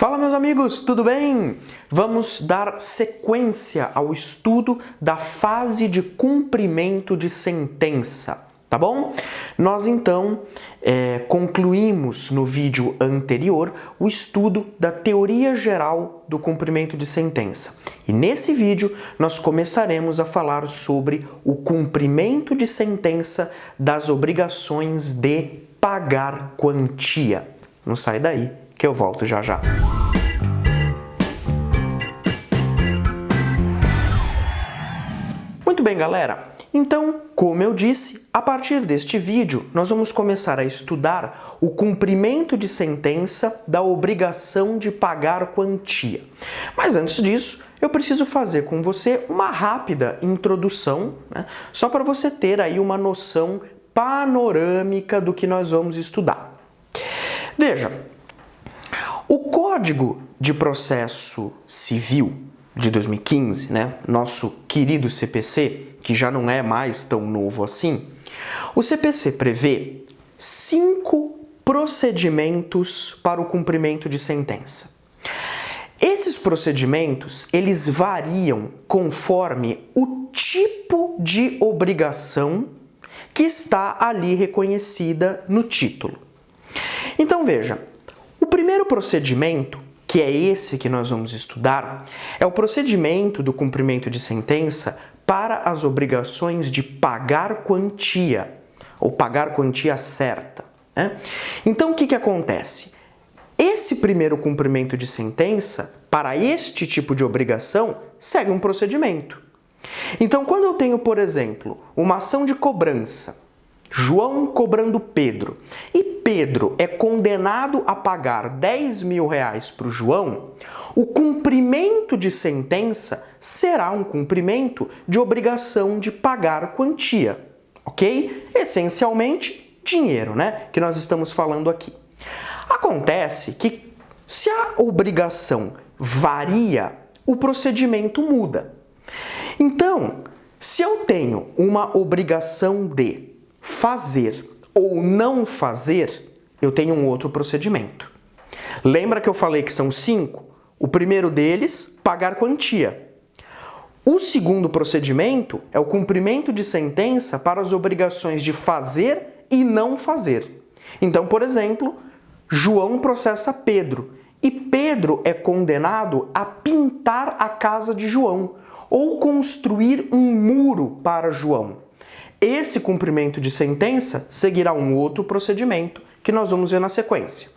Fala, meus amigos, tudo bem? Vamos dar sequência ao estudo da fase de cumprimento de sentença, tá bom? Nós então concluímos no vídeo anterior o estudo da teoria geral do cumprimento de sentença. E nesse vídeo nós começaremos a falar sobre o cumprimento de sentença das obrigações de pagar quantia. Não sai daí que eu volto já já. Muito bem, galera. Então, como eu disse, a partir deste vídeo nós vamos começar a estudar o cumprimento de sentença da obrigação de pagar quantia. Mas antes disso, eu preciso fazer com você uma rápida introdução, né? Só para você ter aí uma noção panorâmica do que nós vamos estudar. Veja, o Código de Processo Civil de 2015, né, nosso querido CPC, que já não é mais tão novo assim, o CPC prevê 5 procedimentos para o cumprimento de sentença. Esses procedimentos, eles variam conforme o tipo de obrigação que está ali reconhecida no título. Então veja, o primeiro procedimento, que é esse que nós vamos estudar, é o procedimento do cumprimento de sentença para as obrigações de pagar quantia, ou pagar quantia certa, né? Então, o que acontece? Esse primeiro cumprimento de sentença, para este tipo de obrigação, segue um procedimento. Então, quando eu tenho, por exemplo, uma ação de cobrança, João cobrando Pedro, e Pedro é condenado a pagar 10 mil reais para o João, o cumprimento de sentença será um cumprimento de obrigação de pagar quantia, ok? Essencialmente, dinheiro, né? Que nós estamos falando aqui. Acontece que, se a obrigação varia, o procedimento muda. Então, se eu tenho uma obrigação de fazer ou não fazer, eu tenho um outro procedimento. Lembra que eu falei que são 5? O primeiro deles, pagar quantia. O segundo procedimento é o cumprimento de sentença para as obrigações de fazer e não fazer. Então, por exemplo, João processa Pedro e Pedro é condenado a pintar a casa de João ou construir um muro para João. Esse cumprimento de sentença seguirá um outro procedimento que nós vamos ver na sequência.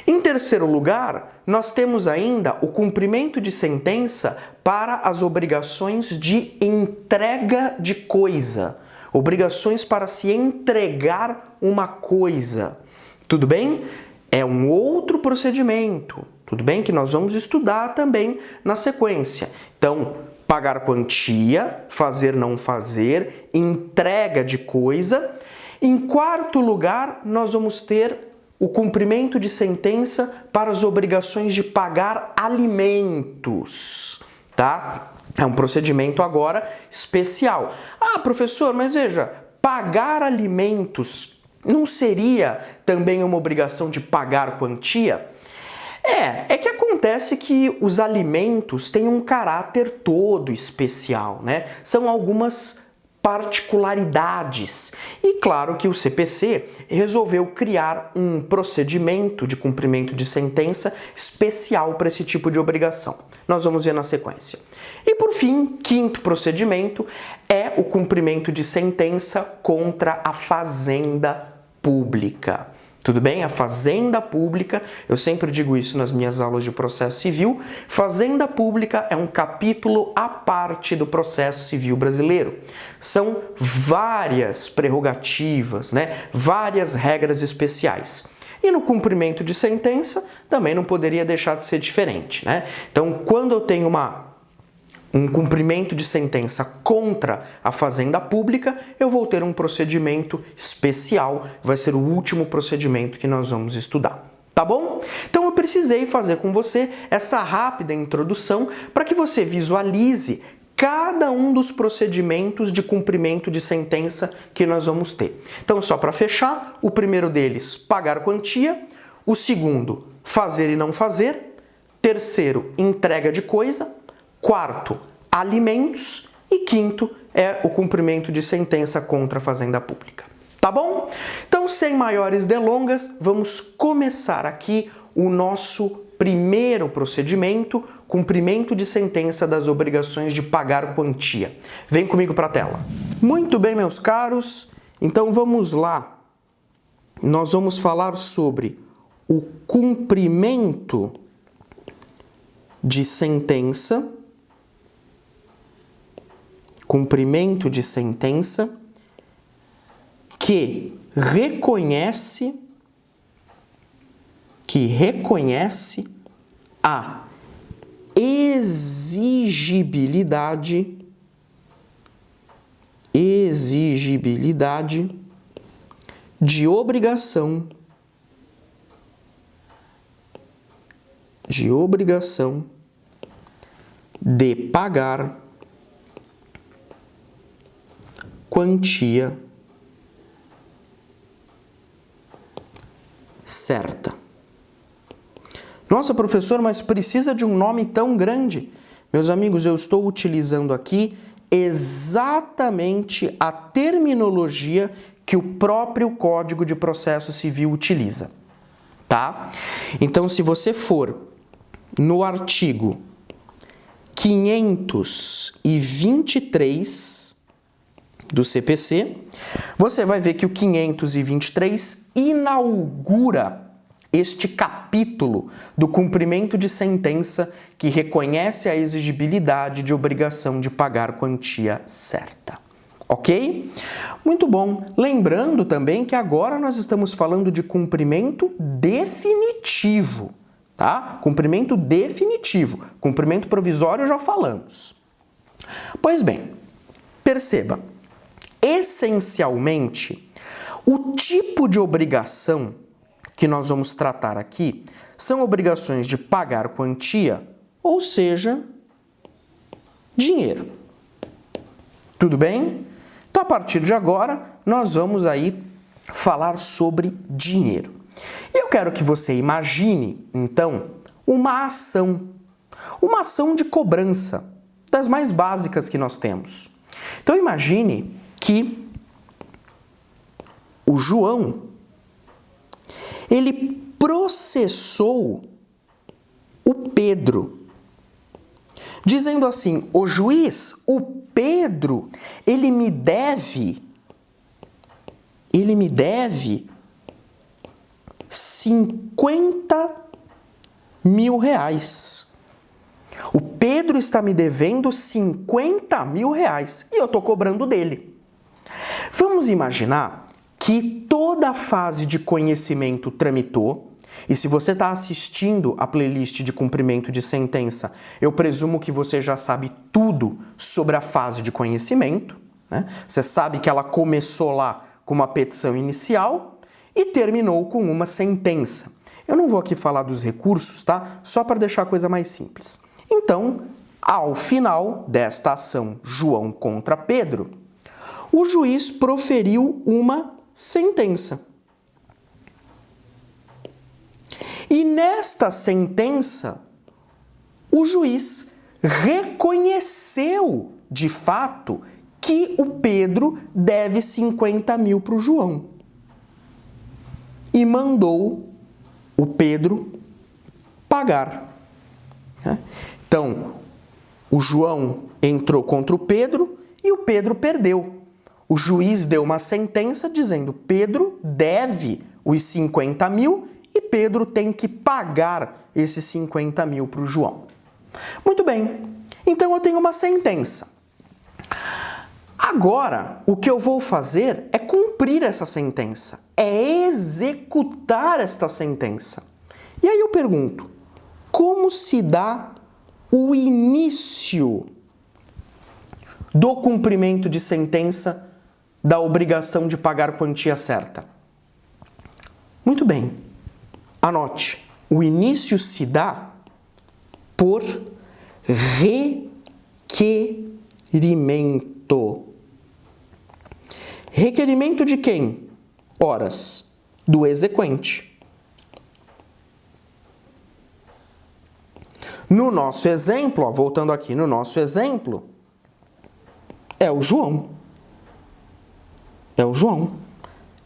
Em terceiro lugar, nós temos ainda o cumprimento de sentença para as obrigações de entrega de coisa. Obrigações para se entregar uma coisa. Tudo bem? É um outro procedimento. Tudo bem? Que nós vamos estudar também na sequência. Então, pagar quantia, fazer, não fazer, entrega de coisa. Em quarto lugar, nós vamos ter o cumprimento de sentença para as obrigações de pagar alimentos, tá? É um procedimento agora especial. Ah, professor, mas veja, pagar alimentos não seria também uma obrigação de pagar quantia? É que acontece que os alimentos têm um caráter todo especial, né? São algumas particularidades. E claro que o CPC resolveu criar um procedimento de cumprimento de sentença especial para esse tipo de obrigação. Nós vamos ver na sequência. E por fim, quinto procedimento é o cumprimento de sentença contra a fazenda pública. Tudo bem? A fazenda pública, eu sempre digo isso nas minhas aulas de processo civil, fazenda pública é um capítulo à parte do processo civil brasileiro. São várias prerrogativas, né? Várias regras especiais. E no cumprimento de sentença também não poderia deixar de ser diferente, né? Então, quando eu tenho um cumprimento de sentença contra a fazenda pública, eu vou ter um procedimento especial, vai ser o último procedimento que nós vamos estudar. Tá bom? Então eu precisei fazer com você essa rápida introdução para que você visualize cada um dos procedimentos de cumprimento de sentença que nós vamos ter. Então, só para fechar, o primeiro deles, pagar quantia, o segundo, fazer e não fazer. Terceiro, entrega de coisa. Quarto, alimentos. E quinto é o cumprimento de sentença contra a fazenda pública. Tá bom? Então, sem maiores delongas, vamos começar aqui o nosso primeiro procedimento, cumprimento de sentença das obrigações de pagar quantia. Vem comigo para a tela. Muito bem, meus caros. Então, vamos lá. Nós vamos falar sobre o cumprimento de sentença. Cumprimento de sentença que reconhece a exigibilidade de obrigação de pagar quantia certa. Nossa, professor, mas precisa de um nome tão grande? Meus amigos, eu estou utilizando aqui exatamente a terminologia que o próprio Código de Processo Civil utiliza, tá? Então, se você for no artigo 523 do CPC, você vai ver que o 523 inaugura este capítulo do cumprimento de sentença que reconhece a exigibilidade de obrigação de pagar quantia certa. Ok? Muito bom. Lembrando também que agora nós estamos falando de cumprimento definitivo, tá? Cumprimento definitivo. Cumprimento provisório já falamos. Pois bem, perceba, essencialmente, o tipo de obrigação que nós vamos tratar aqui são obrigações de pagar quantia, ou seja, dinheiro. Tudo bem? Então, a partir de agora, nós vamos aí falar sobre dinheiro. E eu quero que você imagine, então, uma ação de cobrança, das mais básicas que nós temos. Então, imagine que o João ele processou o Pedro, dizendo assim: o juiz, o Pedro, ele me deve 50 mil reais. O Pedro está me devendo 50 mil reais e eu estou cobrando dele. Vamos imaginar que toda a fase de conhecimento tramitou, e se você está assistindo a playlist de cumprimento de sentença, eu presumo que você já sabe tudo sobre a fase de conhecimento, né? Você sabe que ela começou lá com uma petição inicial e terminou com uma sentença. Eu não vou aqui falar dos recursos, tá? Só para deixar a coisa mais simples. Então, ao final desta ação João contra Pedro, o juiz proferiu uma sentença. E nesta sentença, o juiz reconheceu, de fato, que o Pedro deve 50 mil para o João. E mandou o Pedro pagar. Então, o João entrou contra o Pedro e o Pedro perdeu. O juiz deu uma sentença dizendo: Pedro deve os 50 mil e Pedro tem que pagar esses 50 mil para o João. Muito bem, então eu tenho uma sentença. Agora, o que eu vou fazer é cumprir essa sentença, é executar esta sentença. E aí eu pergunto, como se dá o início do cumprimento de sentença da obrigação de pagar quantia certa? Muito bem, anote, o início se dá por requerimento. Requerimento de quem? Ora, do exequente. No nosso exemplo, ó, voltando aqui no nosso exemplo, é o João. É o João.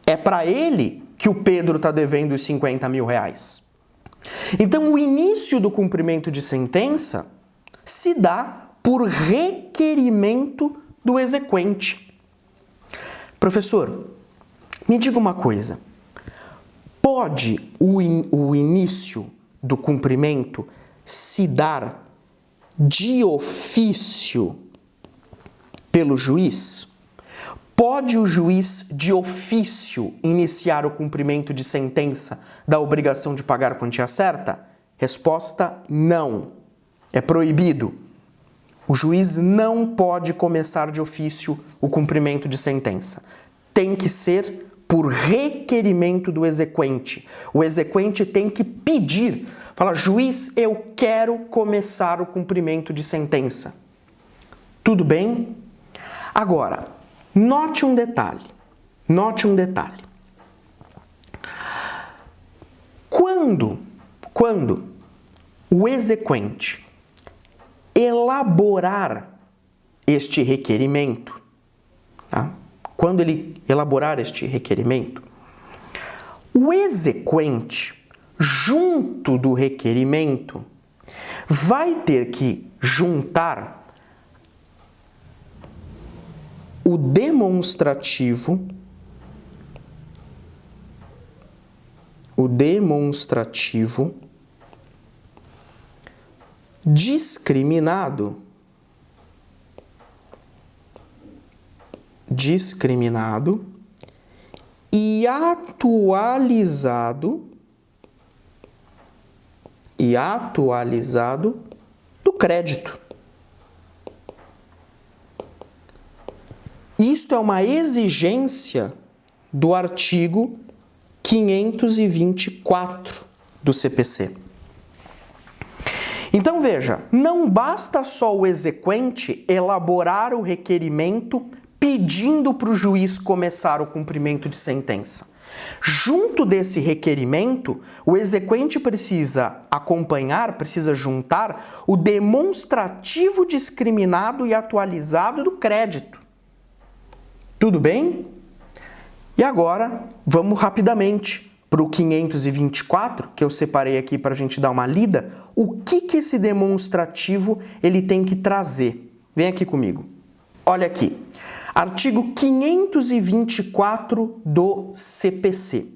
É para ele que o Pedro está devendo os 50 mil reais. Então, o início do cumprimento de sentença se dá por requerimento do exequente. Professor, me diga uma coisa. Pode o início do cumprimento se dar de ofício pelo juiz? Pode o juiz de ofício iniciar o cumprimento de sentença da obrigação de pagar a quantia certa? Resposta: não. É proibido. O juiz não pode começar de ofício o cumprimento de sentença. Tem que ser por requerimento do exequente. O exequente tem que pedir, fala: juiz, eu quero começar o cumprimento de sentença. Tudo bem? Agora, note um detalhe. Note um detalhe. Quando o exequente elaborar este requerimento, tá? Quando ele elaborar este requerimento, o exequente, junto do requerimento, vai ter que juntar o demonstrativo discriminado e atualizado do crédito. Isto é uma exigência do artigo 524 do CPC. Então veja, não basta só o exequente elaborar o requerimento pedindo para o juiz começar o cumprimento de sentença. Junto desse requerimento, o exequente precisa acompanhar, precisa juntar o demonstrativo discriminado e atualizado do crédito. Tudo bem? E agora, vamos rapidamente para o 524, que eu separei aqui para a gente dar uma lida. O que esse demonstrativo ele tem que trazer? Vem aqui comigo. Olha aqui. Artigo 524 do CPC.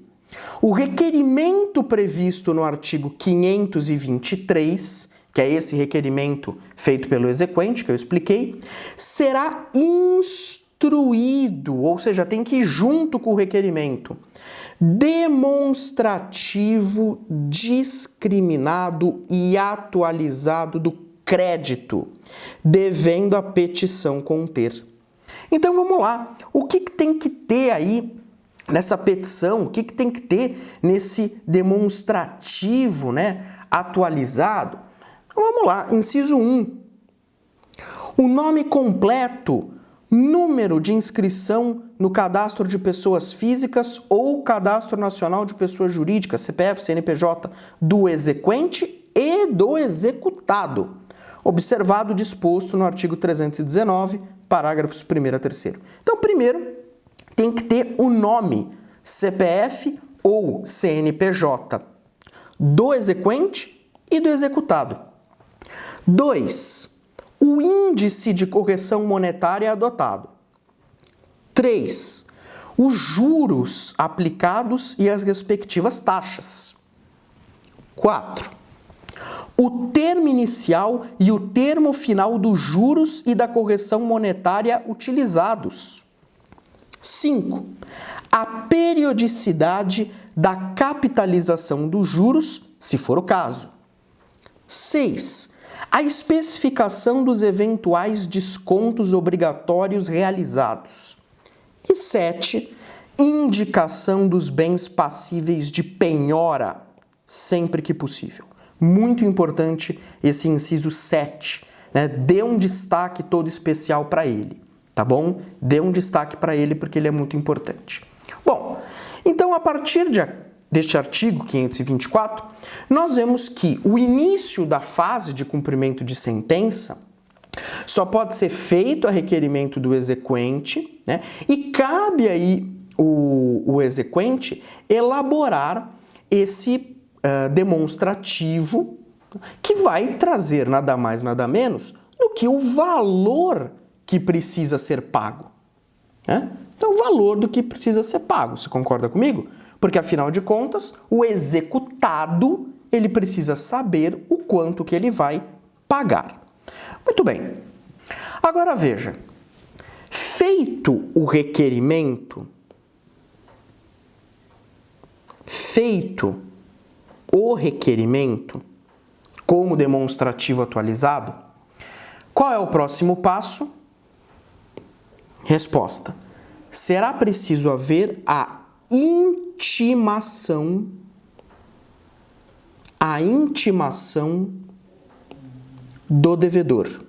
O requerimento previsto no artigo 523, que é esse requerimento feito pelo exequente, que eu expliquei, será instruído, ou seja, tem que ir junto com o requerimento, demonstrativo discriminado e atualizado do crédito, devendo a petição conter. Então vamos lá, o que tem que ter aí nessa petição, o que tem que ter nesse demonstrativo, atualizado? Então vamos lá, inciso 1. O nome completo, número de inscrição no cadastro de pessoas físicas ou cadastro nacional de pessoas jurídicas, CPF, CNPJ, do exequente e do executado, observado o disposto no artigo 319, parágrafos 1º a 3º. Então, primeiro, tem que ter o nome CPF ou CNPJ do exequente e do executado. 2. O índice de correção monetária adotado. 3. Os juros aplicados e as respectivas taxas. 4. O termo inicial e o termo final dos juros e da correção monetária utilizados. 5. A periodicidade da capitalização dos juros, se for o caso. 6. A especificação dos eventuais descontos obrigatórios realizados. E 7. Indicação dos bens passíveis de penhora, sempre que possível. Muito importante esse inciso 7, Dê um destaque todo especial para ele, tá bom? Dê um destaque para ele porque ele é muito importante. Bom, então a partir deste artigo 524, nós vemos que o início da fase de cumprimento de sentença só pode ser feito a requerimento do exequente, né? E cabe aí o exequente elaborar esse demonstrativo que vai trazer nada mais, nada menos do que o valor que precisa ser pago, né? Então, o valor do que precisa ser pago, você concorda comigo? Porque, afinal de contas, o executado, ele precisa saber o quanto que ele vai pagar. Muito bem. Agora, veja. Feito o requerimento, como demonstrativo atualizado, qual é o próximo passo? Resposta. Será preciso haver a intimação do devedor.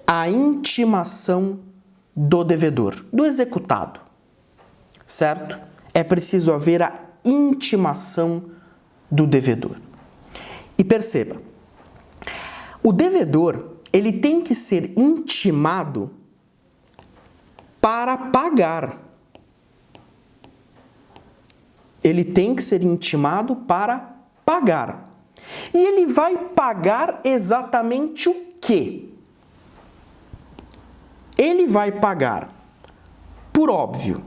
A intimação do devedor, do executado, certo? É preciso haver a intimação do devedor. E perceba, o devedor, ele tem que ser intimado para pagar. Ele tem que ser intimado para pagar. E ele vai pagar exatamente o quê? Ele vai pagar, por óbvio,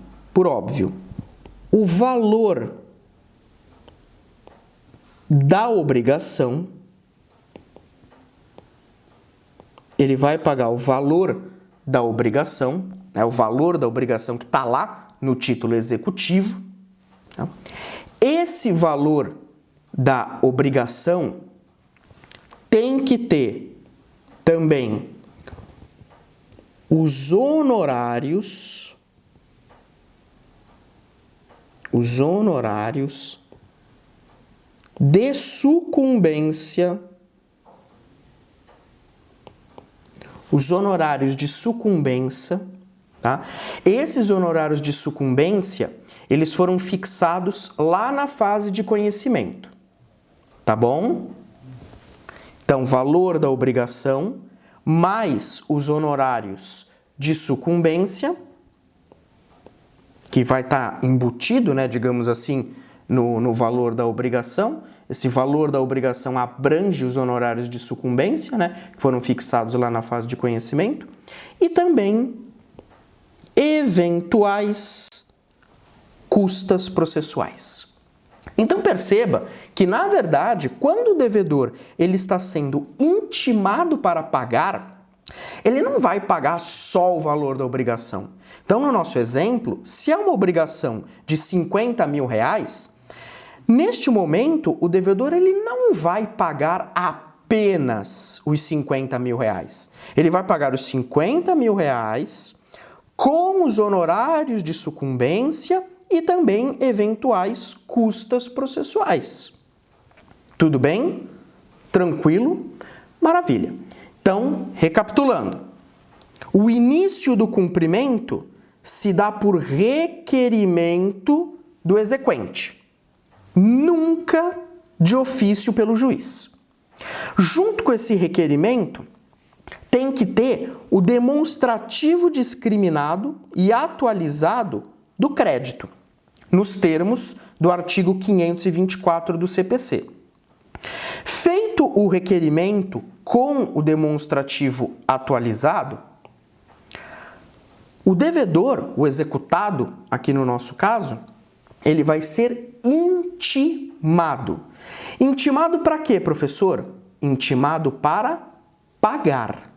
o valor da obrigação. Ele vai pagar o valor da obrigação, né, o valor da obrigação que está lá no título executivo. Tá? Esse valor da obrigação tem que ter também os honorários de sucumbência, tá? Esses honorários de sucumbência, eles foram fixados lá na fase de conhecimento, tá bom? Então, valor da obrigação mais os honorários de sucumbência, que vai estar embutido, né, digamos assim, no valor da obrigação. Esse valor da obrigação abrange os honorários de sucumbência, né, que foram fixados lá na fase de conhecimento, e também eventuais custas processuais. Então perceba que, na verdade, quando o devedor ele está sendo intimado para pagar, ele não vai pagar só o valor da obrigação. Então, no nosso exemplo, se é uma obrigação de 50 mil reais, neste momento, o devedor ele não vai pagar apenas os 50 mil reais. Ele vai pagar os 50 mil reais com os honorários de sucumbência e também eventuais custas processuais. Tudo bem? Tranquilo? Maravilha. Então, recapitulando. O início do cumprimento se dá por requerimento do exequente, nunca de ofício pelo juiz. Junto com esse requerimento, tem que ter o demonstrativo discriminado e atualizado do crédito, nos termos do artigo 524 do CPC. Feito o requerimento com o demonstrativo atualizado, o devedor, o executado, aqui no nosso caso, ele vai ser intimado. Intimado para quê, professor? Intimado para pagar.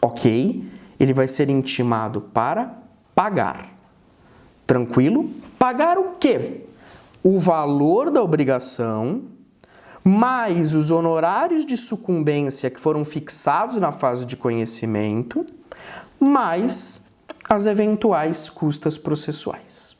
Ok? Ele vai ser intimado para pagar. Tranquilo? Pagar o quê? O valor da obrigação, mais os honorários de sucumbência que foram fixados na fase de conhecimento, mais as eventuais custas processuais.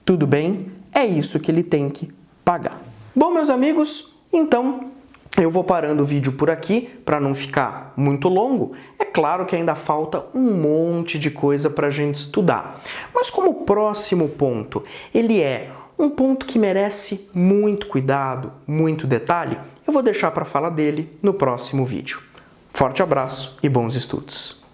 Tudo bem? É isso que ele tem que pagar. Bom, meus amigos, então Eu vou parando o vídeo por aqui para não ficar muito longo. É claro que ainda falta um monte de coisa para a gente estudar. Mas como o próximo ponto, ele é um ponto que merece muito cuidado, muito detalhe, eu vou deixar para falar dele no próximo vídeo. Forte abraço e bons estudos!